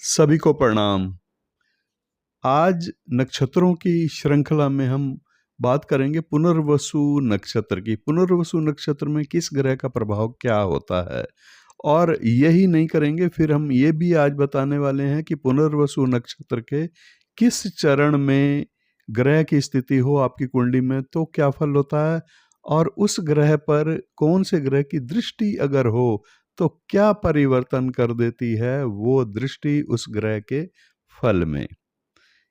सभी को प्रणाम। आज नक्षत्रों की श्रृंखला में हम बात करेंगे पुनर्वसु नक्षत्र की। पुनर्वसु नक्षत्र में किस ग्रह का प्रभाव क्या होता है, और यही नहीं करेंगे, फिर हम ये भी आज बताने वाले हैं कि पुनर्वसु नक्षत्र के किस चरण में ग्रह की स्थिति हो आपकी कुंडली में तो क्या फल होता है, और उस ग्रह पर कौन से ग्रह की दृष्टि अगर हो तो क्या परिवर्तन कर देती है वो दृष्टि उस ग्रह के फल में।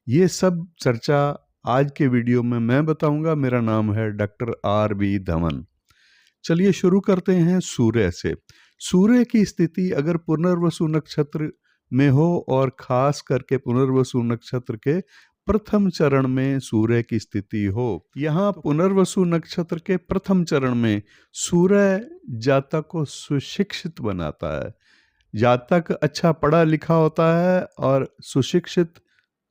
ये सब चर्चा आज के वीडियो में मैं बताऊंगा। मेरा नाम है डॉक्टर R.B. धवन। चलिए शुरू करते हैं सूर्य से। सूर्य की स्थिति अगर पुनर्वसु नक्षत्र में हो, और खास करके पुनर्वसु नक्षत्र के प्रथम चरण में सूर्य की स्थिति हो, यहाँ पुनर्वसु नक्षत्र के प्रथम चरण में सूर्य जातक को सुशिक्षित बनाता है। जातक अच्छा पढ़ा लिखा होता है और सुशिक्षित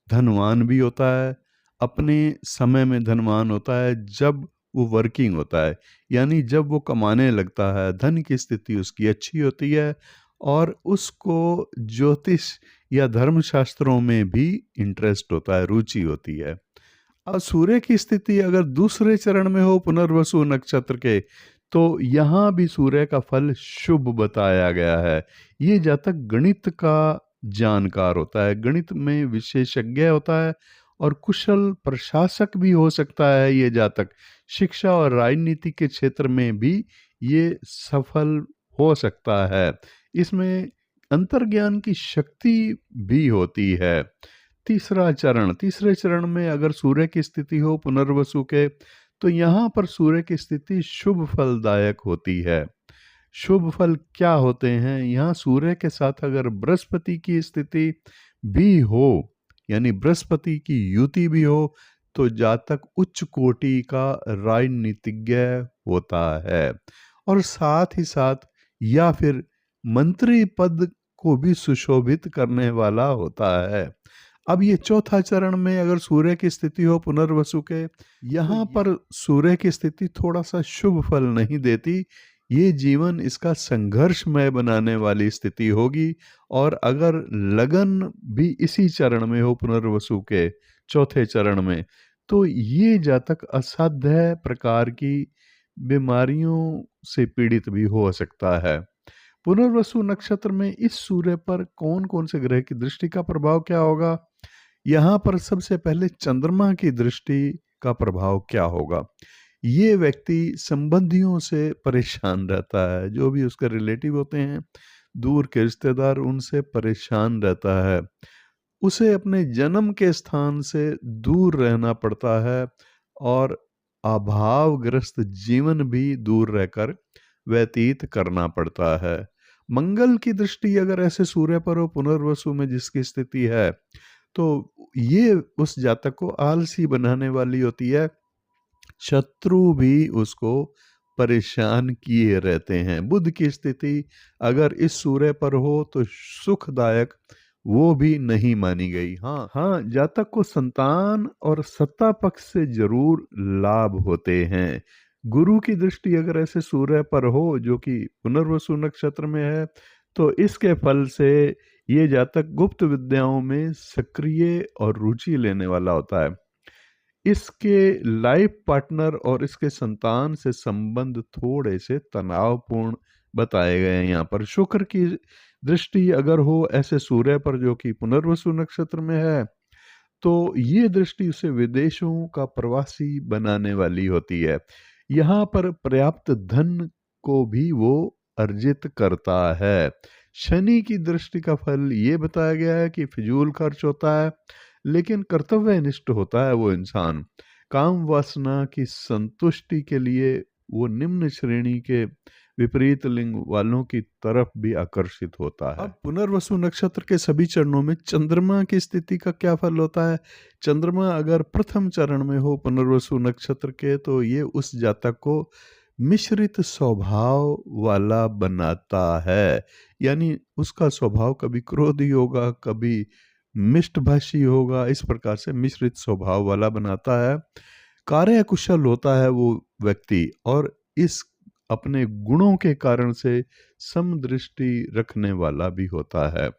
धनवान भी होता है, अपने समय में धनवान होता है जब वो वर्किंग होता है, यानी जब वो कमाने लगता है, धन की स्थिति उसकी अच्छी होती है और उसको ज्योतिष या धर्मशास्त्रों में भी इंटरेस्ट होता है, रुचि होती है। अब सूर्य की स्थिति अगर दूसरे चरण में हो पुनर्वसु नक्षत्र के, तो यहाँ भी सूर्य का फल शुभ बताया गया है। ये जातक गणित का जानकार होता है, गणित में विशेषज्ञ होता है और कुशल प्रशासक भी हो सकता है। ये जातक शिक्षा और राजनीति के क्षेत्र में भी ये सफल हो सकता है। इसमें अंतर्ज्ञान की शक्ति भी होती है। तीसरे चरण में अगर सूर्य की स्थिति हो पुनर्वसु के, तो यहाँ पर सूर्य की स्थिति शुभ फलदायक होती है। शुभ फल क्या होते हैं? यहाँ सूर्य के साथ अगर बृहस्पति की स्थिति भी हो, यानी बृहस्पति की युति भी हो, तो जातक उच्च कोटि का राजनीतिज्ञ होता है, और साथ ही साथ या फिर मंत्री पद को भी सुशोभित करने वाला होता है। अब ये चौथा चरण में अगर सूर्य की स्थिति हो पुनर्वसु के, यहाँ पर सूर्य की स्थिति थोड़ा सा शुभ फल नहीं देती। ये जीवन इसका संघर्षमय बनाने वाली स्थिति होगी, और अगर लगन भी इसी चरण में हो पुनर्वसु के चौथे चरण में, तो ये जातक असाध्य प्रकार की बीमारियों से पीड़ित भी हो सकता है। पुनर्वसु नक्षत्र में इस सूर्य पर कौन कौन से ग्रह की दृष्टि का प्रभाव क्या होगा? यहाँ पर सबसे पहले चंद्रमा की दृष्टि का प्रभाव क्या होगा? ये व्यक्ति संबंधियों से परेशान रहता है, जो भी उसके रिलेटिव होते हैं, दूर के रिश्तेदार, उनसे परेशान रहता है। उसे अपने जन्म के स्थान से दूर रहना पड़ता है, और अभावग्रस्त जीवन भी दूर रहकर व्यतीत करना पड़ता है। मंगल की दृष्टि अगर ऐसे सूर्य पर हो पुनर्वसु में जिसकी स्थिति है, तो ये उस जातक को आलसी बनाने वाली होती है। शत्रु भी उसको परेशान किए रहते हैं। बुध की स्थिति अगर इस सूर्य पर हो तो सुखदायक वो भी नहीं मानी गई। हाँ, जातक को संतान और सत्ता पक्ष से जरूर लाभ होते हैं। गुरु की दृष्टि अगर ऐसे सूर्य पर हो जो कि पुनर्वसु नक्षत्र में है, तो इसके फल से ये जातक गुप्त विद्याओं में सक्रिय और रुचि लेने वाला होता है। इसके लाइफ पार्टनर और इसके संतान से संबंध थोड़े से तनावपूर्ण बताए गए हैं। यहाँ पर शुक्र की दृष्टि अगर हो ऐसे सूर्य पर जो कि पुनर्वसु नक्षत्र में है, तो ये दृष्टि उसे विदेशों का प्रवासी बनाने वाली होती है। यहाँ पर पर्याप्त धन को भी वो अर्जित करता है। शनि की दृष्टि का फल ये बताया गया है कि फिजूल खर्च होता है, लेकिन कर्तव्यनिष्ठ होता है वो इंसान। काम वासना की संतुष्टि के लिए वो निम्न श्रेणी के विपरीत लिंग वालों की तरफ भी आकर्षित होता है। अब पुनर्वसु नक्षत्र के सभी चरणों में चंद्रमा की स्थिति का क्या फल होता है? चंद्रमा अगर प्रथम चरण में हो पुनर्वसु नक्षत्र के, तो ये उस जातक को मिश्रित स्वभाव वाला बनाता है, यानी उसका स्वभाव कभी क्रोधी होगा, कभी मिष्टभाषी होगा, इस प्रकार से मिश्रित स्वभाव वाला बनाता है। कार्यकुशल होता है वो व्यक्ति, और इस अपने गुणों के कारण से समदृष्टि रखने वाला भी होता है।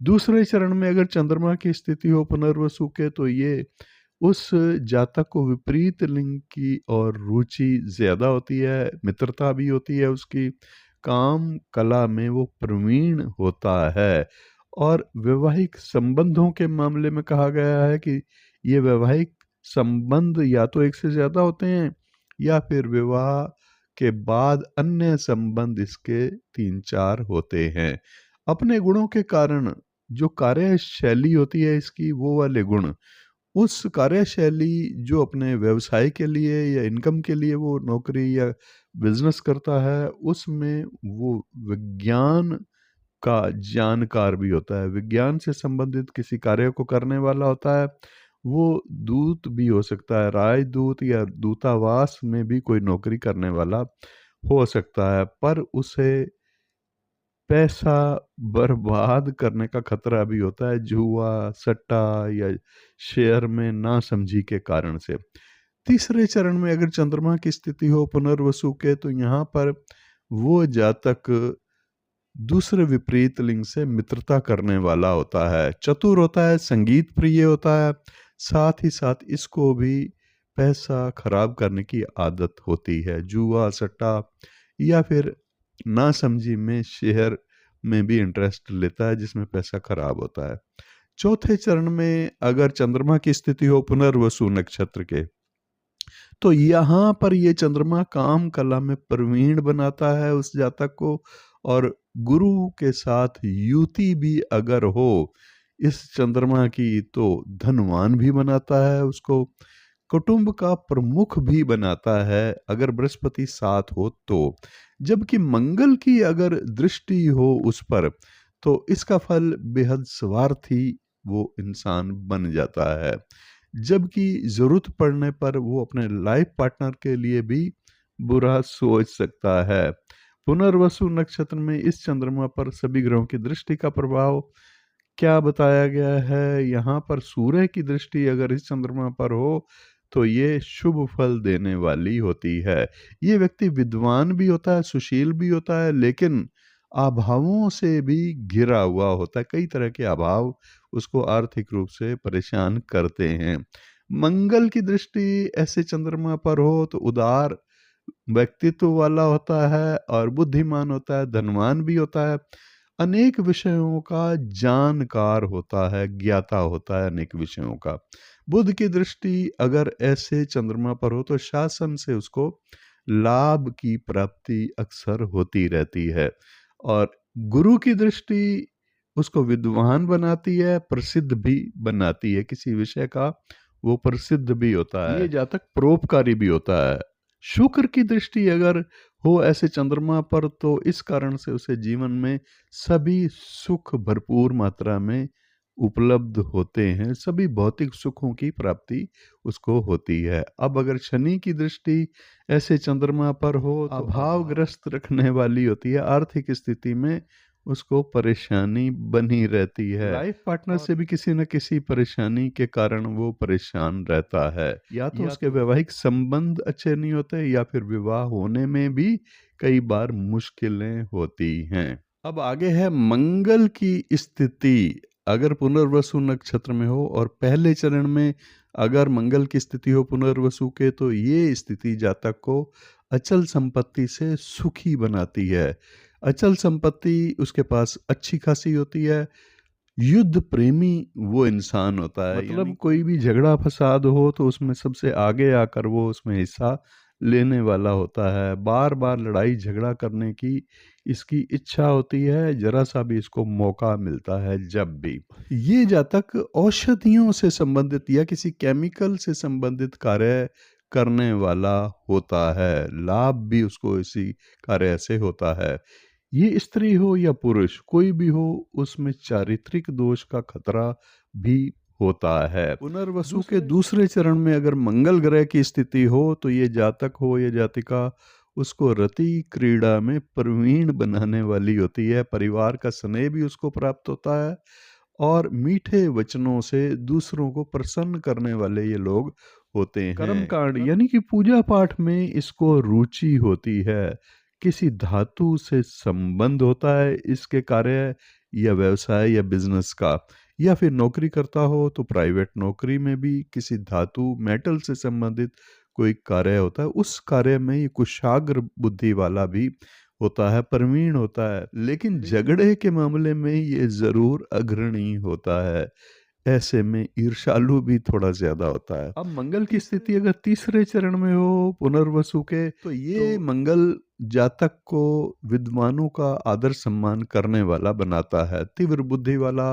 दूसरे चरण में अगर चंद्रमा की स्थिति हो पुनर्वसु के, तो ये उस जातक को विपरीत लिंग की और रुचि ज्यादा होती है, मित्रता भी होती है उसकी, काम कला में वो प्रवीण होता है। और वैवाहिक संबंधों के मामले में कहा गया है कि ये वैवाहिक संबंध या तो एक से ज्यादा होते हैं, या फिर विवाह के बाद अन्य संबंध इसके 3-4 होते हैं। अपने गुणों के कारण जो कार्यशैली होती है इसकी, वो वाले गुण, उस कार्यशैली जो अपने व्यवसाय के लिए या इनकम के लिए वो नौकरी या बिजनेस करता है, उसमें वो विज्ञान का जानकार भी होता है, विज्ञान से संबंधित किसी कार्य को करने वाला होता है। वो दूत भी हो सकता है, राजदूत या दूतावास में भी कोई नौकरी करने वाला हो सकता है, पर उसे पैसा बर्बाद करने का खतरा भी होता है, जुआ, सट्टा या शेयर में नासमझी के कारण से। तीसरे चरण में अगर चंद्रमा की स्थिति हो पुनर्वसु के, तो यहाँ पर वो जातक दूसरे विपरीत लिंग से मित्रता करने वाला होता है, चतुर होता है, संगीत प्रिय होता है, साथ ही साथ इसको भी पैसा खराब करने की आदत होती है, जुआ, सट्टा या फिर नासमझी में शेयर में भी इंटरेस्ट लेता है जिसमें पैसा खराब होता है। चौथे चरण में अगर चंद्रमा की स्थिति हो पुनर्वसु नक्षत्र के, तो यहाँ पर ये चंद्रमा काम कला में प्रवीण बनाता है उस जातक को, और गुरु के साथ युति भी अगर हो इस चंद्रमा की, तो धनवान भी बनाता है उसको, कुटुंब का प्रमुख भी बनाता है अगर बृहस्पति साथ हो तो। जबकि मंगल की अगर दृष्टि हो उस पर, तो इसका फल बेहद स्वार्थी वो इंसान बन जाता है, जबकि जरूरत पड़ने पर वो अपने लाइफ पार्टनर के लिए भी बुरा सोच सकता है। पुनर्वसु नक्षत्र में इस चंद्रमा पर सभी ग्रहों की दृष्टि का प्रभाव क्या बताया गया है? यहाँ पर सूर्य की दृष्टि अगर इस चंद्रमा पर हो, तो ये शुभ फल देने वाली होती है। ये व्यक्ति विद्वान भी होता है, सुशील भी होता है, लेकिन अभावों से भी घिरा हुआ होता है, कई तरह के अभाव उसको आर्थिक रूप से परेशान करते हैं। मंगल की दृष्टि ऐसे चंद्रमा पर हो तो उदार व्यक्तित्व वाला होता है और बुद्धिमान होता है, धनवान भी होता है, अनेक विषयों का जानकार होता है, ज्ञाता होता है अनेक विषयों का। बुध की दृष्टि अगर ऐसे चंद्रमा पर हो तो शासन से उसको लाभ की प्राप्ति अक्सर होती रहती है, और गुरु की दृष्टि उसको विद्वान बनाती है, प्रसिद्ध भी बनाती है, किसी विषय का वो प्रसिद्ध भी होता है, ये जातक परोपकारी भी होता है। शुक्र की दृष्टि अगर हो ऐसे चंद्रमा पर, तो इस कारण से उसे जीवन में सभी सुख भरपूर मात्रा में उपलब्ध होते हैं, सभी भौतिक सुखों की प्राप्ति उसको होती है। अब अगर शनि की दृष्टि ऐसे चंद्रमा पर हो तो अभावग्रस्त रखने वाली होती है, आर्थिक स्थिति में उसको परेशानी बनी रहती है, लाइफ पार्टनर से भी किसी न किसी परेशानी के कारण वो परेशान रहता है, या तो उसके वैवाहिक संबंध अच्छे नहीं होते, या फिर विवाह होने में भी कई बार मुश्किलें होती हैं। अब आगे है मंगल की स्थिति अगर पुनर्वसु नक्षत्र में हो, और पहले चरण में अगर मंगल की स्थिति हो पुनर्वसु के, तो ये स्थिति जातक को अचल संपत्ति से सुखी बनाती है। अचल संपत्ति उसके पास अच्छी खासी होती है, युद्ध प्रेमी वो इंसान होता है, मतलब कोई भी झगड़ा फसाद हो तो उसमें सबसे आगे आकर वो उसमें हिस्सा लेने वाला होता है, बार बार लड़ाई झगड़ा करने की इसकी इच्छा होती है, जरा सा भी इसको मौका मिलता है जब भी। ये जातक औषधियों से संबंधित या किसी केमिकल से संबंधित कार्य करने वाला होता है, लाभ भी उसको इसी कार्य से होता है। ये स्त्री हो या पुरुष कोई भी हो, उसमें चारित्रिक दोष का खतरा भी होता है। पुनर्वसु के दूसरे चरण में अगर मंगल ग्रह की स्थिति हो, तो ये जातक हो या जातिका उसको रति क्रीड़ा में प्रवीण बनाने वाली होती है, परिवार का स्नेह भी उसको प्राप्त होता है, और मीठे वचनों से दूसरों को प्रसन्न करने वाले ये लोग होते हैं। कर्म कांड यानी कि पूजा पाठ में इसको रुचि होती है, किसी धातु से संबंध होता है इसके कार्य या व्यवसाय या बिजनेस का, या फिर नौकरी करता हो तो प्राइवेट नौकरी में भी किसी धातु मेटल से संबंधित कोई कार्य होता है, उस कार्य में ये कुशाग्र बुद्धि वाला भी होता है, प्रवीण होता है। लेकिन झगड़े के मामले में ये जरूर अग्रणी होता है, ऐसे में ईर्ष्यालु भी थोड़ा ज्यादा होता है। अब मंगल की स्थिति अगर तीसरे चरण में हो पुनर्वसु के, तो ये मंगल जातक को विद्वानों का आदर सम्मान करने वाला बनाता है, तीव्र बुद्धि वाला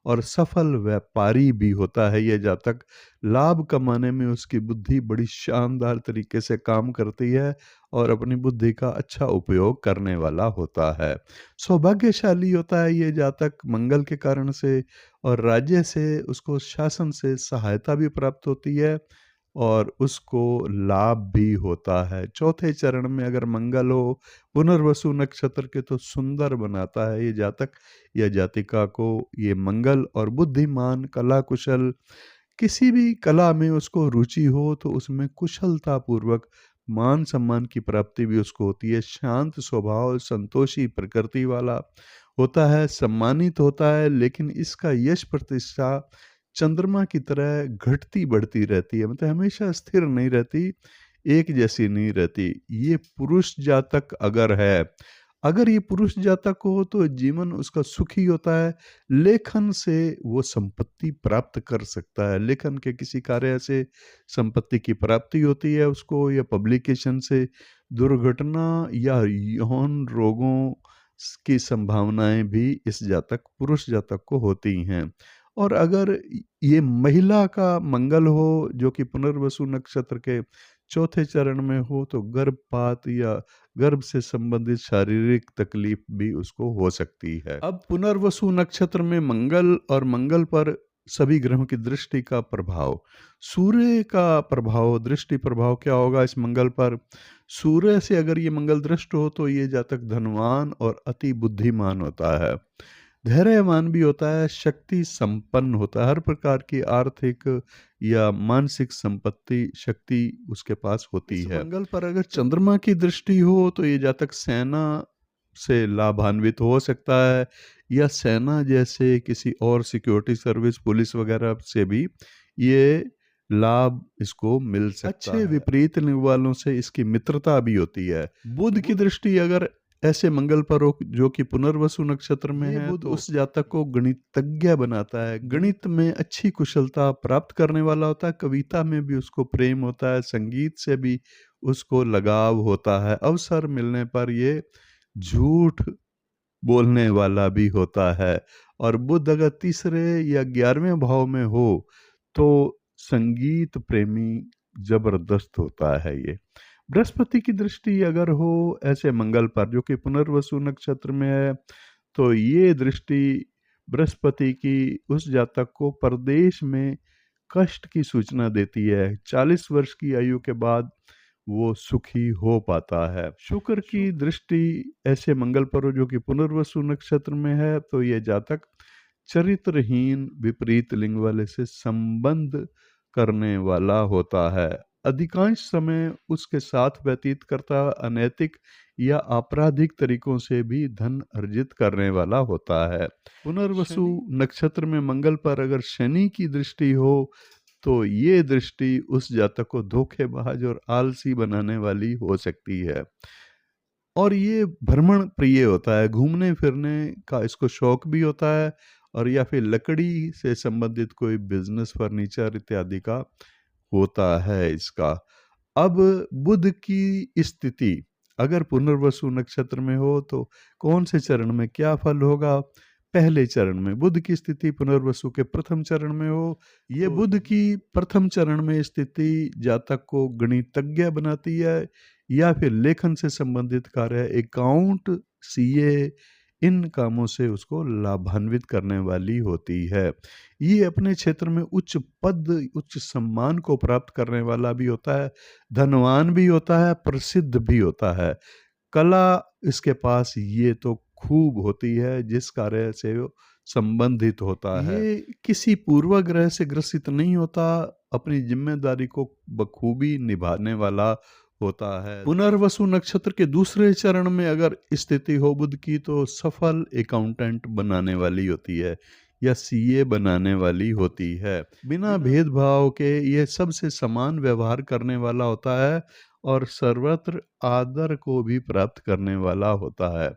और सफल व्यापारी भी होता है ये जातक। लाभ कमाने में उसकी बुद्धि बड़ी शानदार तरीके से काम करती है और अपनी बुद्धि का अच्छा उपयोग करने वाला होता है। सौभाग्यशाली होता है ये जातक मंगल के कारण से, और राज्य से उसको शासन से सहायता भी प्राप्त होती है और उसको लाभ भी होता है। चौथे चरण में अगर मंगल हो पुनर्वसु नक्षत्र के, तो सुंदर बनाता है ये जातक या जातिका को ये मंगल, और बुद्धिमान, कला कुशल, किसी भी कला में उसको रुचि हो तो उसमें कुशलता पूर्वक मान सम्मान की प्राप्ति भी उसको होती है। शांत स्वभाव, संतोषी प्रकृति वाला होता है, सम्मानित होता है, लेकिन इसका यश प्रतिष्ठा चंद्रमा की तरह घटती बढ़ती रहती है, मतलब हमेशा स्थिर नहीं रहती, एक जैसी नहीं रहती। ये पुरुष जातक अगर है, अगर ये पुरुष जातक हो तो जीवन उसका सुखी होता है, लेखन से वो संपत्ति प्राप्त कर सकता है, लेखन के किसी कार्य से संपत्ति की प्राप्ति होती है उसको, या पब्लिकेशन से दुर्घटना या यौन रोगों की संभावनाएं भी इस जातक पुरुष जातक को होती हैं। और अगर ये महिला का मंगल हो जो कि पुनर्वसु नक्षत्र के चौथे चरण में हो, तो गर्भपात या गर्भ से संबंधित शारीरिक तकलीफ भी उसको हो सकती है। अब पुनर्वसु नक्षत्र में मंगल और मंगल पर सभी ग्रहों की दृष्टि का प्रभाव, सूर्य का प्रभाव, दृष्टि प्रभाव क्या होगा इस मंगल पर। सूर्य से अगर ये मंगल दृष्ट हो तो ये जातक धनवान और अति बुद्धिमान होता है, धैर्यवान भी होता है, शक्ति संपन्न होता है, हर प्रकार की आर्थिक या मानसिक संपत्ति शक्ति उसके पास होती है। मंगल पर अगर चंद्रमा की दृष्टि हो तो ये जातक सेना से लाभान्वित हो सकता है, या सेना जैसे किसी और सिक्योरिटी सर्विस, पुलिस वगैरह से भी ये लाभ इसको मिल सकता है। अच्छे विपरीत लिंग वालों से इसकी मित्रता भी होती है। बुध की दृष्टि अगर ऐसे मंगल पर हो जो कि पुनर्वसु नक्षत्र में है, बुध उस जातक को गणितज्ञ बनाता है, गणित में अच्छी कुशलता प्राप्त करने वाला होता है, कविता में भी उसको प्रेम होता है, संगीत से भी उसको लगाव होता है, अवसर मिलने पर ये झूठ बोलने वाला भी होता है। और बुध अगर तीसरे या 11वें भाव में हो तो संगीत प्रेमी जबरदस्त होता है ये। बृहस्पति की दृष्टि अगर हो ऐसे मंगल पर जो कि पुनर्वसु नक्षत्र में है, तो ये दृष्टि बृहस्पति की उस जातक को परदेश में कष्ट की सूचना देती है। 40 वर्ष की आयु के बाद वो सुखी हो पाता है। शुक्र की दृष्टि ऐसे मंगल पर हो जो कि पुनर्वसु नक्षत्र में है, तो ये जातक चरित्रहीन विपरीत लिंग वाले से संबंध करने वाला होता है, अधिकांश समय उसके साथ व्यतीत करता अनैतिक या आपराधिक तरीकों से भी धन अर्जित करने वाला होता है। पुनर्वसु नक्षत्र में मंगल पर अगर शनि की दृष्टि हो तो ये दृष्टि उस जातक को धोखेबाज और आलसी बनाने वाली हो सकती है, और ये भ्रमण प्रिय होता है, घूमने फिरने का इसको शौक भी होता है, और या फिर लकड़ी से संबंधित कोई बिजनेस, फर्नीचर इत्यादि का होता है इसका। अब बुध की स्थिति अगर पुनर्वसु नक्षत्र में हो तो कौन से चरण में क्या फल होगा। पहले चरण में बुध की स्थिति पुनर्वसु के प्रथम चरण में हो, ये बुध की प्रथम चरण में स्थिति जातक को गणितज्ञ बनाती है, या फिर लेखन से संबंधित कार्य, अकाउंट, सीए, इन कामों से उसको लाभान्वित करने वाली होती है। ये अपने क्षेत्र में उच्च पद, उच्च सम्मान को प्राप्त करने वाला भी होता है, धनवान भी होता है, प्रसिद्ध भी होता है। कला इसके पास ये तो खूब होती है जिस कार्य से वो संबंधित होता है। ये किसी पूर्वाग्रह से ग्रसित नहीं होता, अपनी जिम्मेदारी को बखूबी निभाने वाला होता है। पुनर्वसु नक्षत्र के दूसरे चरण में अगर स्थिति हो बुध की तो सफल अकाउंटेंट बनाने वाली होती है या सीए बनाने वाली होती है। बिना भेदभाव के ये सबसे समान व्यवहार करने वाला होता है और सर्वत्र आदर को भी प्राप्त करने वाला होता है।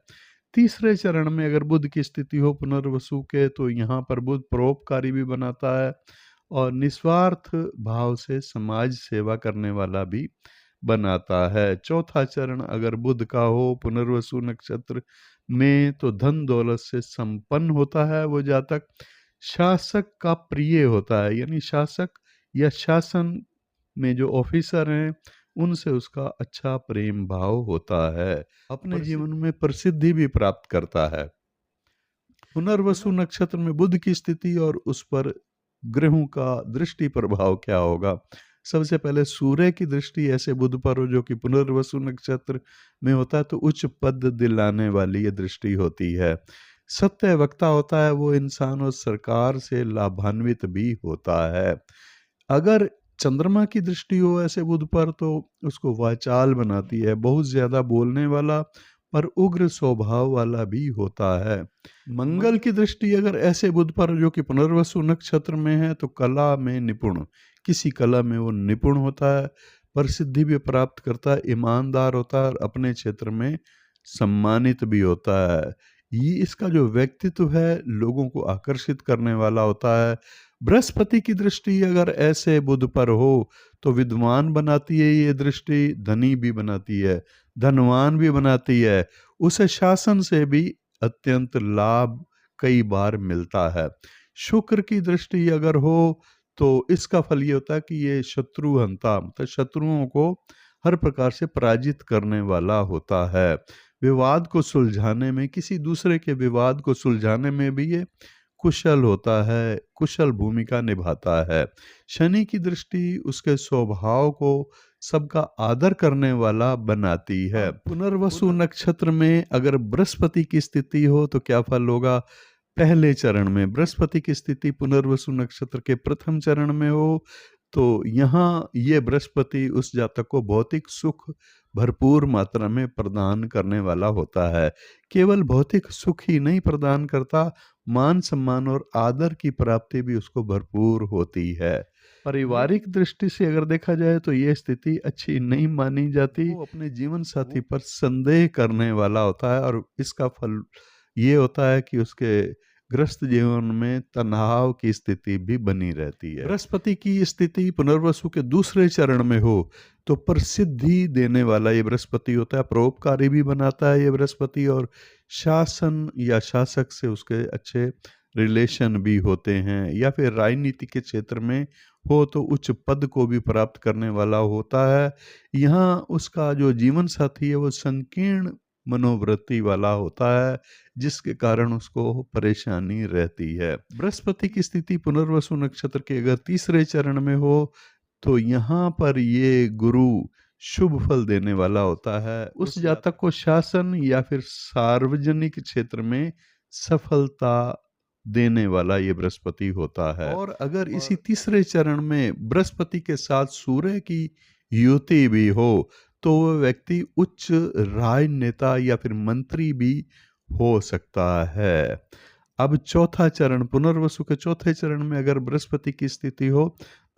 तीसरे चरण में अगर बुध की स्थिति हो पुनर्वसु के तो यहाँ पर बुध परोपकारी भी बनाता है और निस्वार्थ भाव से समाज सेवा करने वाला भी बनाता है। चौथा चरण अगर बुध का हो पुनर्वसु नक्षत्र में तो धन दौलत से संपन्न होता है वो जातक। शासक का प्रिय होता है, यानी शासक या शासन में जो ऑफिसर हैं उनसे उसका अच्छा प्रेम भाव होता है। अपने जीवन में प्रसिद्धि भी प्राप्त करता है। पुनर्वसु नक्षत्र में बुध की स्थिति और उस पर ग्रहों का दृष्टि प्रभाव क्या होगा। सबसे पहले सूर्य की दृष्टि ऐसे बुध पर हो जो कि पुनर्वसु नक्षत्र में होता है तो उच्च पद दिलाने वाली ये दृष्टि होती है। सत्य वक्ता होता है वो इंसान और सरकार से लाभान्वित भी होता है। अगर चंद्रमा की दृष्टि हो ऐसे बुध पर तो उसको वाचाल बनाती है, बहुत ज्यादा बोलने वाला पर उग्र स्वभाव वाला भी होता है। मंगल की दृष्टि अगर ऐसे बुध पर जो कि पुनर्वसु नक्षत्र में है तो कला में निपुण, किसी कला में वो निपुण होता है, प्रसिद्धि भी प्राप्त करता है, ईमानदार होता है और अपने क्षेत्र में सम्मानित भी होता है। ये इसका जो व्यक्तित्व है लोगों को आकर्षित करने वाला होता है। बृहस्पति की दृष्टि अगर ऐसे बुध पर हो तो विद्वान बनाती है ये दृष्टि, धनी भी बनाती है, धनवान भी बनाती है, उसे शासन से भी अत्यंत लाभ कई बार मिलता है। शुक्र की दृष्टि अगर हो तो इसका फल ये होता है कि ये शत्रुहंता मतलब शत्रुओं को हर प्रकार से पराजित करने वाला होता है। विवाद को सुलझाने में, किसी दूसरे के विवाद को सुलझाने में भी ये कुशल होता है, कुशल भूमिका निभाता है। शनि की दृष्टि उसके स्वभाव को सबका आदर करने वाला बनाती है। पुनर्वसु नक्षत्र में अगर बृहस्पति की स्थिति हो तो क्या फल होगा। पहले चरण में बृहस्पति की स्थिति पुनर्वसु नक्षत्र के प्रथम चरण में हो तो यहाँ ये बृहस्पति उस जातक को भौतिक सुख भरपूर मात्रा में प्रदान करने वाला होता है। केवल भौतिक सुख ही नहीं प्रदान करता, मान सम्मान और आदर की प्राप्ति भी उसको भरपूर होती है। पारिवारिक दृष्टि से अगर देखा जाए तो ये स्थिति अच्छी नहीं मानी जाती। वो अपने जीवन साथी पर संदेह करने वाला होता है और इसका फल ये होता है कि उसके ग्रस्त जीवन में तनाव की स्थिति भी बनी रहती है। बृहस्पति की स्थिति पुनर्वसु के दूसरे चरण में हो तो प्रसिद्धि देने वाला ये बृहस्पति होता है, परोपकारी भी बनाता है ये बृहस्पति और शासन या शासक से उसके अच्छे रिलेशन भी होते हैं। या फिर राजनीति के क्षेत्र में हो तो उच्च पद को भी प्राप्त करने वाला होता है। यहाँ उसका जो जीवन साथी है वो संकीर्ण मनोवृत्ति वाला होता है जिसके कारण उसको परेशानी रहती है। बृहस्पति की स्थिति पुनर्वसु नक्षत्र के अगर तीसरे चरण में हो तो यहाँ पर ये गुरु शुभ फल देने वाला होता है। उस जातक को शासन या फिर सार्वजनिक क्षेत्र में सफलता देने वाला ये बृहस्पति होता है। और अगर इसी तीसरे चरण में बृहस्पति के साथ सूर्य की युति भी हो तो वह व्यक्ति उच्च राजनेता या फिर मंत्री भी हो सकता है। अब चौथा चरण पुनर्वसु के चौथे चरण में अगर बृहस्पति की स्थिति हो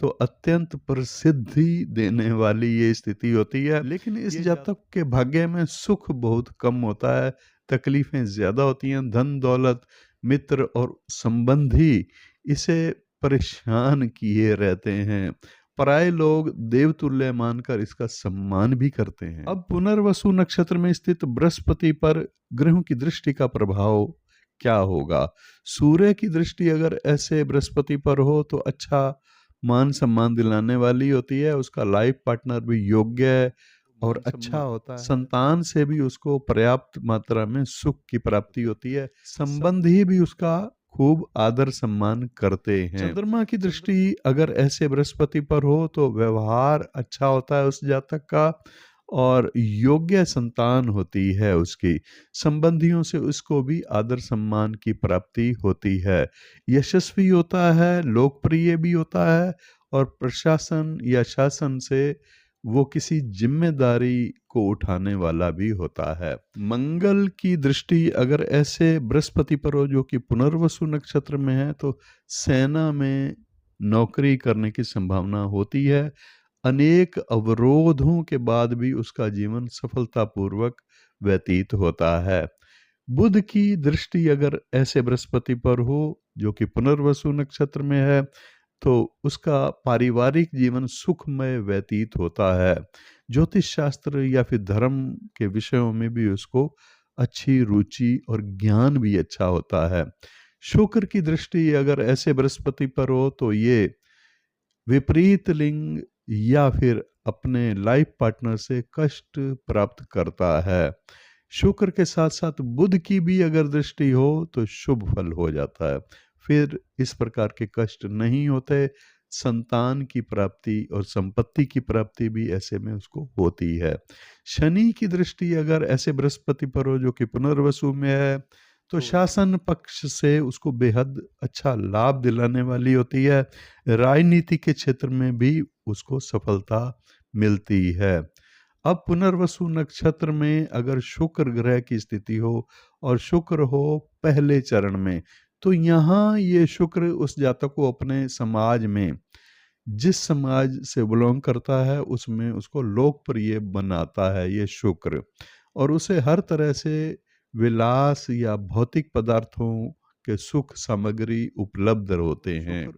तो अत्यंत प्रसिद्धि देने वाली ये स्थिति होती है। लेकिन इस जातक के भाग्य में सुख बहुत कम होता है, तकलीफें ज्यादा होती हैं। धन दौलत, मित्र और संबंधी इसे परेशान किए रहते हैं। पराये लोग देवतुल्य मानकर इसका सम्मान भी करते हैं। अब पुनर्वसु नक्षत्र में स्थित बृहस्पति पर ग्रहों की दृष्टि का प्रभाव क्या होगा। सूर्य की दृष्टि अगर ऐसे बृहस्पति पर हो तो अच्छा मान सम्मान दिलाने वाली होती है, उसका लाइफ पार्टनर भी योग्य है और अच्छा होता है। संतान से भी उसको पर्याप्त मात्रा में सुख की प्राप्ति होती है। संबंधी भी उसका खूब आदर सम्मान करते हैं। चंद्रमा की दृष्टि अगर ऐसे बृहस्पति पर हो तो व्यवहार अच्छा होता है उस जातक का और योग्य संतान होती है उसकी। संबंधियों से उसको भी आदर सम्मान की प्राप्ति होती है। यशस्वी होता है, लोकप्रिय भी होता है और प्रशासन या शासन से वो किसी जिम्मेदारी को उठाने वाला भी होता है। मंगल की दृष्टि अगर ऐसे बृहस्पति पर हो जो कि पुनर्वसु नक्षत्र में है, तो सेना में नौकरी करने की संभावना होती है। अनेक अवरोधों के बाद भी उसका जीवन सफलतापूर्वक व्यतीत होता है। बुध की दृष्टि अगर ऐसे बृहस्पति पर हो जो कि पुनर्वसु नक्षत्र में है, तो उसका पारिवारिक जीवन सुखमय व्यतीत होता है। ज्योतिष शास्त्र या फिर धर्म के विषयों में भी उसको अच्छी रुचि और ज्ञान भी अच्छा होता है। शुक्र की दृष्टि अगर ऐसे बृहस्पति पर हो तो ये विपरीत लिंग या फिर अपने लाइफ पार्टनर से कष्ट प्राप्त करता है। शुक्र के साथ साथ बुध की भी अगर दृष्टि हो तो शुभ फल हो जाता है, फिर इस प्रकार के कष्ट नहीं होते। संतान की प्राप्ति और संपत्ति की प्राप्ति भी ऐसे में उसको होती है। शनि की दृष्टि अगर ऐसे बृहस्पति पर हो जो कि पुनर्वसु में है, तो शासन पक्ष से उसको बेहद अच्छा लाभ दिलाने वाली होती है। राजनीति के क्षेत्र में भी उसको सफलता मिलती है। अब पुनर्वसु नक्षत्र में अगर शुक्र ग्रह की स्थिति हो और शुक्र हो पहले चरण में, तो यहाँ ये शुक्र उस जातक को अपने समाज में, जिस समाज से बिलोंग करता है उसमें उसको लोकप्रिय बनाता है ये शुक्र, और उसे हर तरह से विलास या भौतिक पदार्थों के सुख सामग्री उपलब्ध होते हैं।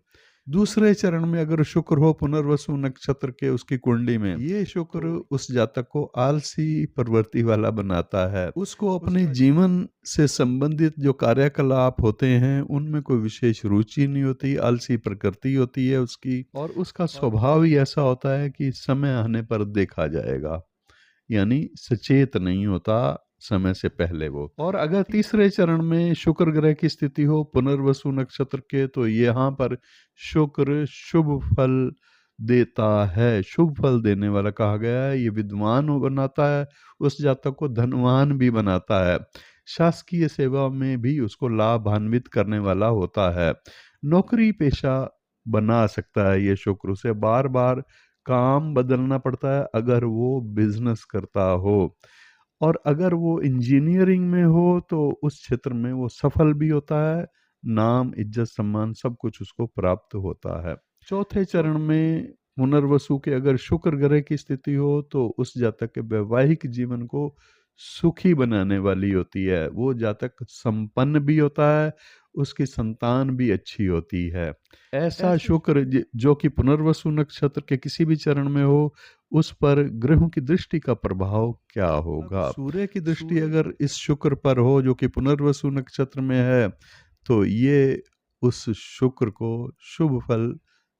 दूसरे चरण में अगर शुक्र हो पुनर्वसु नक्षत्र के उसकी कुंडली में, ये शुक्र उस जातक को आलसी प्रवृत्ति वाला बनाता है। उसको अपने जीवन से संबंधित जो कार्यकलाप होते हैं उनमें कोई विशेष रुचि नहीं होती, आलसी प्रकृति होती है उसकी, और उसका स्वभाव ही ऐसा होता है कि समय आने पर देखा जाएगा, यानी सचेत नहीं होता समय से पहले वो। और अगर तीसरे चरण में शुक्र ग्रह की स्थिति हो पुनर्वसु नक्षत्र के, तो यहाँ पर शुक्र शुभ फल देता है। शुभ फल देने वाला कहा गया है। ये विद्वान बनाता है, उस जातक को धनवान भी बनाता है। शासकीय सेवा में भी उसको लाभान्वित करने वाला होता है। नौकरी पेशा बना सकता है ये शुक्र। उसे बार बार काम बदलना पड़ता है अगर वो बिजनेस करता हो, और अगर वो इंजीनियरिंग में हो तो उस क्षेत्र में वो सफल भी होता है। नाम, इज्जत, सम्मान सब कुछ उसको प्राप्त होता है। चौथे चरण में पुनर्वसु के अगर शुक्र ग्रह की स्थिति हो तो उस जातक के वैवाहिक जीवन को सुखी बनाने वाली होती है। वो जातक संपन्न भी होता है, उसकी संतान भी अच्छी होती है। ऐसा शुक्र जो कि पुनर्वसु नक्षत्र के किसी भी चरण में हो, उस पर ग्रहों की दृष्टि का प्रभाव क्या होगा? सूर्य की दृष्टि अगर इस शुक्र पर हो जो कि पुनर्वसु नक्षत्र में है, तो ये उस शुक्र को शुभ फल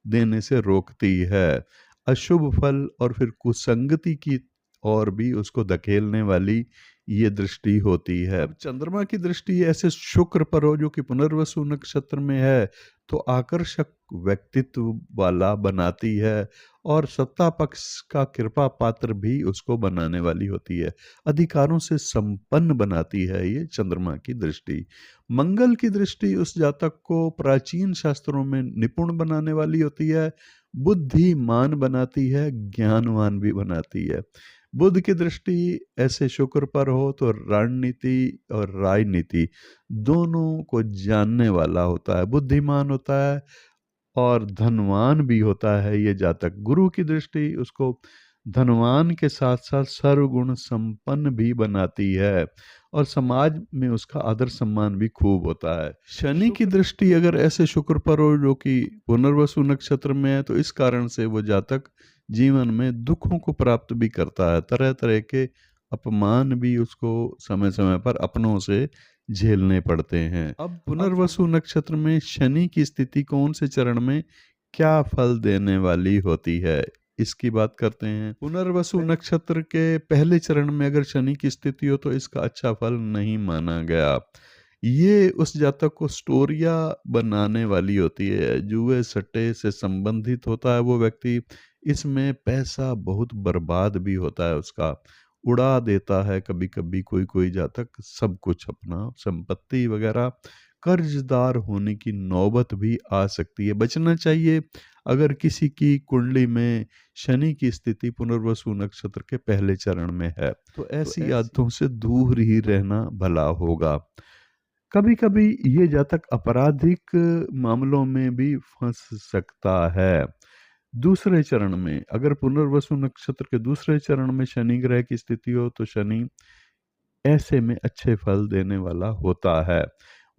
देने से रोकती है। अशुभ फल और फिर कुसंगति की और भी उसको धकेलने वाली ये दृष्टि होती है। अब चंद्रमा की दृष्टि ऐसे शुक्र पर हो जो कि पुनर्वसु नक्षत्र में है, तो आकर्षक व्यक्तित्व वाला बनाती है, और सत्ता पक्ष का कृपा पात्र भी उसको बनाने वाली होती है। अधिकारों से संपन्न बनाती है ये चंद्रमा की दृष्टि। मंगल की दृष्टि उस जातक को प्राचीन शास्त्रों में निपुण बनाने वाली होती है, बुद्धिमान बनाती है, ज्ञानवान भी बनाती है। बुध की दृष्टि ऐसे शुक्र पर हो तो रणनीति और राजनीति दोनों को जानने वाला होता है, बुद्धिमान होता है और धनवान भी होता है ये जातक। गुरु की दृष्टि उसको धनवान के साथ साथ सर्वगुण संपन्न भी बनाती है, और समाज में उसका आदर सम्मान भी खूब होता है। शनि की दृष्टि अगर ऐसे शुक्र पर हो जो कि पुनर्वसु नक्षत्र में है, तो इस कारण से वो जातक जीवन में दुखों को प्राप्त भी करता है। तरह तरह के अपमान भी उसको समय समय पर अपनों से झेलने पड़ते हैं। अब पुनर्वसु नक्षत्र में शनि की स्थिति कौन से चरण में क्या फल देने वाली होती है, इसकी बात करते हैं। पुनर्वसु नक्षत्र के पहले चरण में अगर शनि की स्थिति हो तो इसका अच्छा फल नहीं माना गया। ये उस जातक को स्टोरिया बनाने वाली होती है, जुए सट्टे से संबंधित होता है वो व्यक्ति। इसमें पैसा बहुत बर्बाद भी होता है, उसका उड़ा देता है कभी कभी कोई कोई जातक सब कुछ, अपना संपत्ति वगैरह कर्जदार होने की नौबत भी आ सकती है। बचना चाहिए अगर किसी की कुंडली में शनि की स्थिति पुनर्वसु नक्षत्र के पहले चरण में है, तो ऐसी आदतों से दूर ही रहना भला होगा। कभी कभी ये जातक आपराधिक मामलों में भी फंस सकता है। दूसरे चरण में अगर पुनर्वसु नक्षत्र के दूसरे चरण में शनि ग्रह की स्थिति हो तो शनि ऐसे में अच्छे फल देने वाला होता है।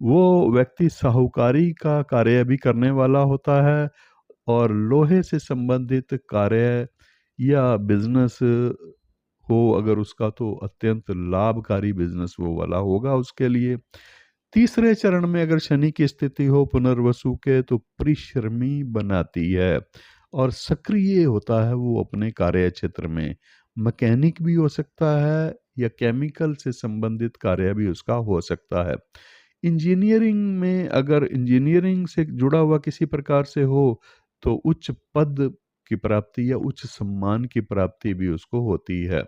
वो व्यक्ति साहूकारी का कार्य भी करने वाला होता है और लोहे से संबंधित कार्य या बिजनेस हो अगर उसका, तो अत्यंत लाभकारी बिजनेस वो वाला होगा उसके लिए। तीसरे चरण में अगर शनि की स्थिति हो पुनर्वसु के, तो परिश्रमी बनाती है और सक्रिय होता है वो अपने कार्य क्षेत्र में। मैकेनिक भी हो सकता है या केमिकल से संबंधित कार्य भी उसका हो सकता है। इंजीनियरिंग में अगर इंजीनियरिंग से जुड़ा हुआ किसी प्रकार से हो तो उच्च पद की प्राप्ति या उच्च सम्मान की प्राप्ति भी उसको होती है।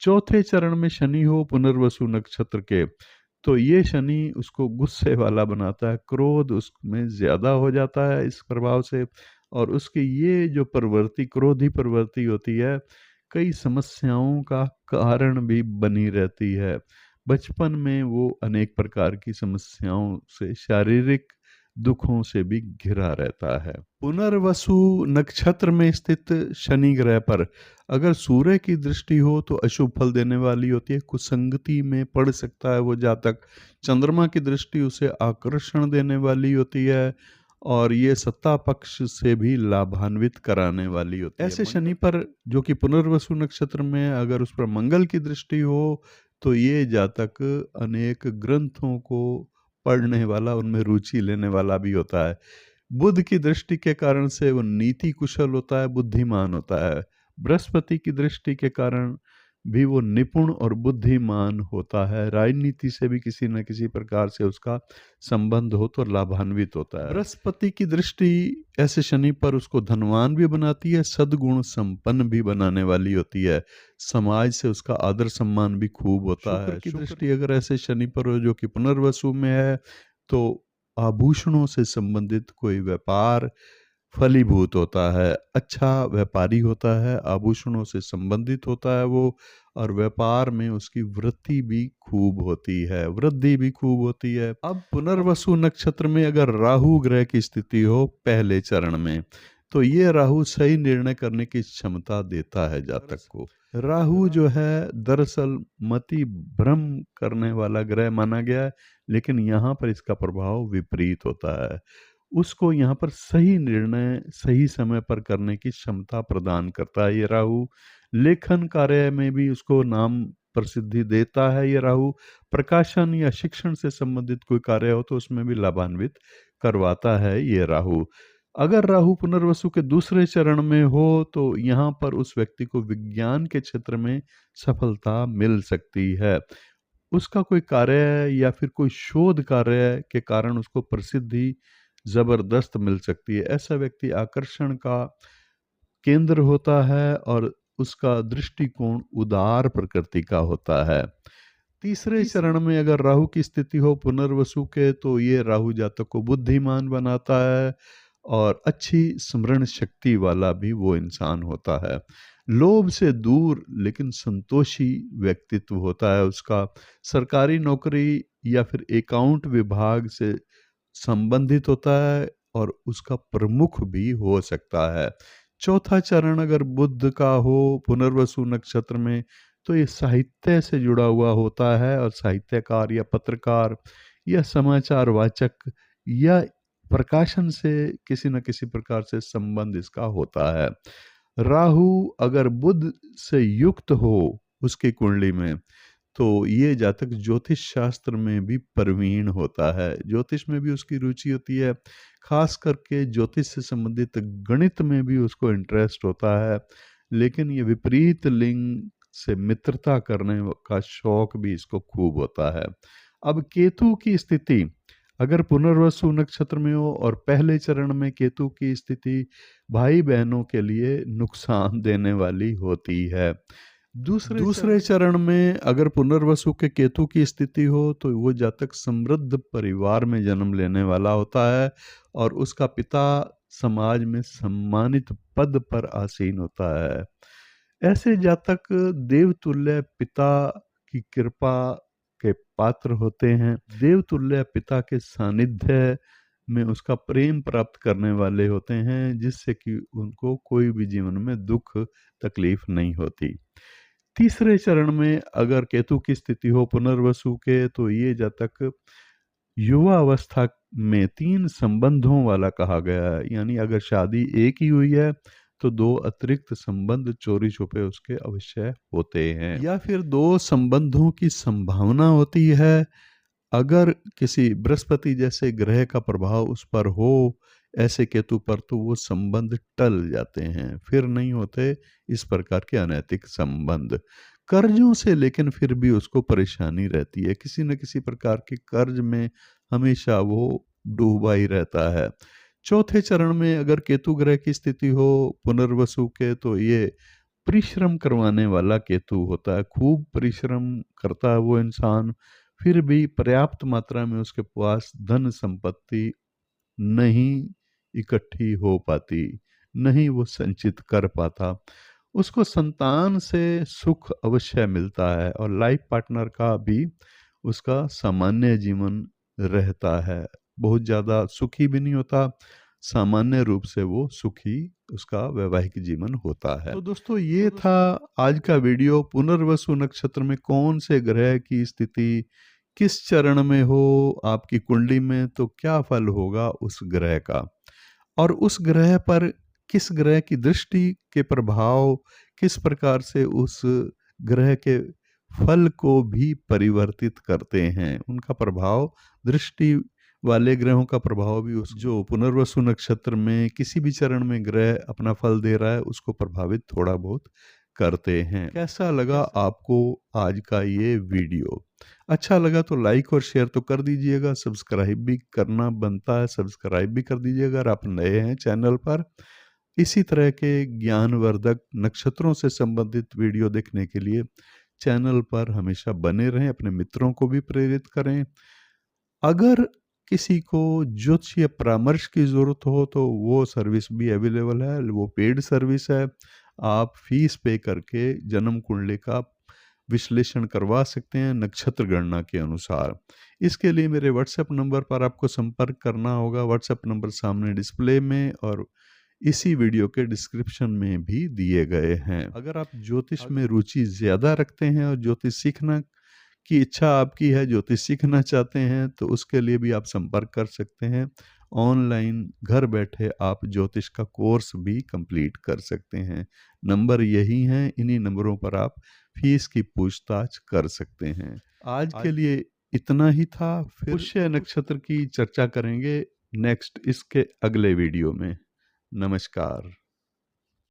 चौथे चरण में शनि हो पुनर्वसु नक्षत्र के, तो ये शनि उसको गुस्से वाला बनाता है, क्रोध उसमें ज्यादा हो जाता है इस प्रभाव से, और उसकी ये जो प्रवृत्ति, क्रोधी प्रवृत्ति होती है, कई समस्याओं का कारण भी बनी रहती है। बचपन में वो अनेक प्रकार की समस्याओं से, शारीरिक दुखों से भी घिरा रहता है। पुनर्वसु नक्षत्र में स्थित शनि ग्रह पर अगर सूर्य की दृष्टि हो तो अशुभ फल देने वाली होती है, कुसंगति में पड़ सकता है वो जातक। चंद्रमा की दृष्टि उसे आकर्षण देने वाली होती है और ये सत्ता पक्ष से भी लाभान्वित कराने वाली होती है। ऐसे शनि पर जो कि पुनर्वसु नक्षत्र में अगर उस पर मंगल की दृष्टि हो तो ये जातक अनेक ग्रंथों को पढ़ने वाला, उनमें रुचि लेने वाला भी होता है। बुध की दृष्टि के कारण से वो नीति कुशल होता है, बुद्धिमान होता है। बृहस्पति की दृष्टि के कारण भी वो निपुण और बुद्धिमान होता है। राजनीति से भी किसी न किसी प्रकार से उसका संबंध हो तो लाभान्वित होता है। बृहस्पति की दृष्टि ऐसे शनि पर उसको धनवान भी बनाती है, सद्गुण संपन्न भी बनाने वाली होती है। समाज से उसका आदर सम्मान भी खूब होता है। शुक्र की दृष्टि अगर ऐसे शनि पर हो जो कि पुनर्वसु में है, तो आभूषणों से संबंधित कोई व्यापार फलीभूत होता है, अच्छा व्यापारी होता है, आभूषणों से संबंधित होता है वो, और व्यापार में उसकी वृद्धि भी खूब होती है, वृद्धि भी खूब होती है। अब पुनर्वसु नक्षत्र में अगर राहु ग्रह की स्थिति हो पहले चरण में, तो ये राहु सही निर्णय करने की क्षमता देता है जातक को। राहु जो है दरअसल मति भ्रम करने वाला ग्रह माना गया है, लेकिन यहाँ पर इसका प्रभाव विपरीत होता है। उसको यहाँ पर सही निर्णय सही समय पर करने की क्षमता प्रदान करता है ये राहु। लेखन कार्य में भी उसको नाम प्रसिद्धि देता है ये राहु। प्रकाशन या शिक्षण से संबंधित कोई कार्य हो तो उसमें भी लाभान्वित करवाता है ये राहु। अगर राहु पुनर्वसु के दूसरे चरण में हो तो यहाँ पर उस व्यक्ति को विज्ञान के क्षेत्र में सफलता मिल सकती है। उसका कोई कार्य या फिर कोई शोध कार्य के कारण उसको प्रसिद्धि जबरदस्त मिल सकती है। ऐसा व्यक्ति आकर्षण का केंद्र होता है और उसका दृष्टिकोण उदार प्रकृति का होता है। तीसरे चरण में अगर राहु की स्थिति हो पुनर्वसु के, तो ये राहु जातक को बुद्धिमान बनाता है और अच्छी स्मरण शक्ति वाला भी वो इंसान होता है। लोभ से दूर लेकिन संतोषी व्यक्तित्व होता है उसका। सरकारी नौकरी या फिर अकाउंट विभाग से संबंधित होता है और उसका प्रमुख भी हो सकता है। चौथा चरण अगर बुध का हो पुनर्वसु नक्षत्र में, तो ये साहित्य से जुड़ा हुआ होता है और साहित्यकार या पत्रकार या समाचार वाचक या प्रकाशन से किसी न किसी प्रकार से संबंध इसका होता है। राहु अगर बुध से युक्त हो उसकी कुंडली में, तो ये जातक ज्योतिष शास्त्र में भी प्रवीण होता है, ज्योतिष में भी उसकी रुचि होती है। खास करके ज्योतिष से संबंधित गणित में भी उसको इंटरेस्ट होता है, लेकिन ये विपरीत लिंग से मित्रता करने का शौक भी इसको खूब होता है। अब केतु की स्थिति अगर पुनर्वसु नक्षत्र में हो और पहले चरण में केतु की स्थिति भाई बहनों के लिए नुकसान देने वाली होती है। दूसरे चरण में अगर पुनर्वसु के केतु की स्थिति हो तो वो जातक समृद्ध परिवार में जन्म लेने वाला होता है और उसका पिता समाज में सम्मानित पद पर आसीन होता है। ऐसे जातक देवतुल्य पिता की कृपा के पात्र होते हैं। देवतुल्य पिता के सानिध्य में उसका प्रेम प्राप्त करने वाले होते हैं, जिससे कि उनको कोई भी जीवन में दुख तकलीफ नहीं होती। तीसरे चरण में अगर केतु की स्थिति हो पुनर्वसु के, तो ये जातक युवा अवस्था में 3 संबंधों वाला कहा गया है। यानी अगर शादी एक ही हुई है तो 2 अतिरिक्त संबंध चोरी छुपे उसके अवश्य होते हैं, या फिर 2 संबंधों की संभावना होती है। अगर किसी बृहस्पति जैसे ग्रह का प्रभाव उस पर हो ऐसे केतु पर, तो वो संबंध टल जाते हैं, फिर नहीं होते इस प्रकार के अनैतिक संबंध। कर्जों से लेकिन फिर भी उसको परेशानी रहती है, किसी न किसी प्रकार के कर्ज में हमेशा वो डूबा ही रहता है। चौथे चरण में अगर केतु ग्रह की स्थिति हो पुनर्वसु के, तो ये परिश्रम करवाने वाला केतु होता है। खूब परिश्रम करता है वो इंसान, फिर भी पर्याप्त मात्रा में उसके पास धन संपत्ति नहीं इकट्ठी हो पाती, नहीं वो संचित कर पाता। उसको संतान से सुख अवश्य मिलता है और लाइफ पार्टनर का भी उसका सामान्य जीवन रहता है। बहुत ज़्यादा सुखी भी नहीं होता, सामान्य रूप से वो सुखी उसका वैवाहिक जीवन होता है। तो दोस्तों ये था आज का वीडियो। पुनर्वसु नक्षत्र में कौन से ग्रह की स्थिति किस चरण में हो आपकी कुंडली में, तो क्या फल होगा उस ग्रह का, और उस ग्रह पर किस ग्रह की दृष्टि के प्रभाव किस प्रकार से उस ग्रह के फल को भी परिवर्तित करते हैं। उनका प्रभाव, दृष्टि वाले ग्रहों का प्रभाव भी उस जो पुनर्वसु नक्षत्र में किसी भी चरण में ग्रह अपना फल दे रहा है उसको प्रभावित थोड़ा बहुत करते हैं। कैसा लगा आपको आज का ये वीडियो? अच्छा लगा तो लाइक और शेयर तो कर दीजिएगा, सब्सक्राइब भी करना बनता है, सब्सक्राइब भी कर दीजिएगा अगर आप नए हैं चैनल पर। इसी तरह के ज्ञानवर्धक नक्षत्रों से संबंधित वीडियो देखने के लिए चैनल पर हमेशा बने रहें, अपने मित्रों को भी प्रेरित करें। अगर किसी को ज्योतिषीय परामर्श की ज़रूरत हो तो वो सर्विस भी अवेलेबल है, वो पेड सर्विस है। आप फीस पे करके जन्म कुंडली का विश्लेषण करवा सकते हैं नक्षत्र गणना के अनुसार। इसके लिए मेरे व्हाट्सएप नंबर पर आपको संपर्क करना होगा। व्हाट्सएप नंबर सामने डिस्प्ले में और इसी वीडियो के डिस्क्रिप्शन में भी दिए गए हैं। अगर आप ज्योतिष में रुचि ज़्यादा रखते हैं और ज्योतिष सीखना की इच्छा आपकी है, ज्योतिष सीखना चाहते हैं, तो उसके लिए भी आप संपर्क कर सकते हैं। ऑनलाइन घर बैठे आप ज्योतिष का कोर्स भी कंप्लीट कर सकते हैं। नंबर यही हैं, इन्हीं नंबरों पर आप फीस की पूछताछ कर सकते हैं। आज के लिए इतना ही था, फिर पुष्य नक्षत्र की चर्चा करेंगे नेक्स्ट इसके अगले वीडियो में। नमस्कार।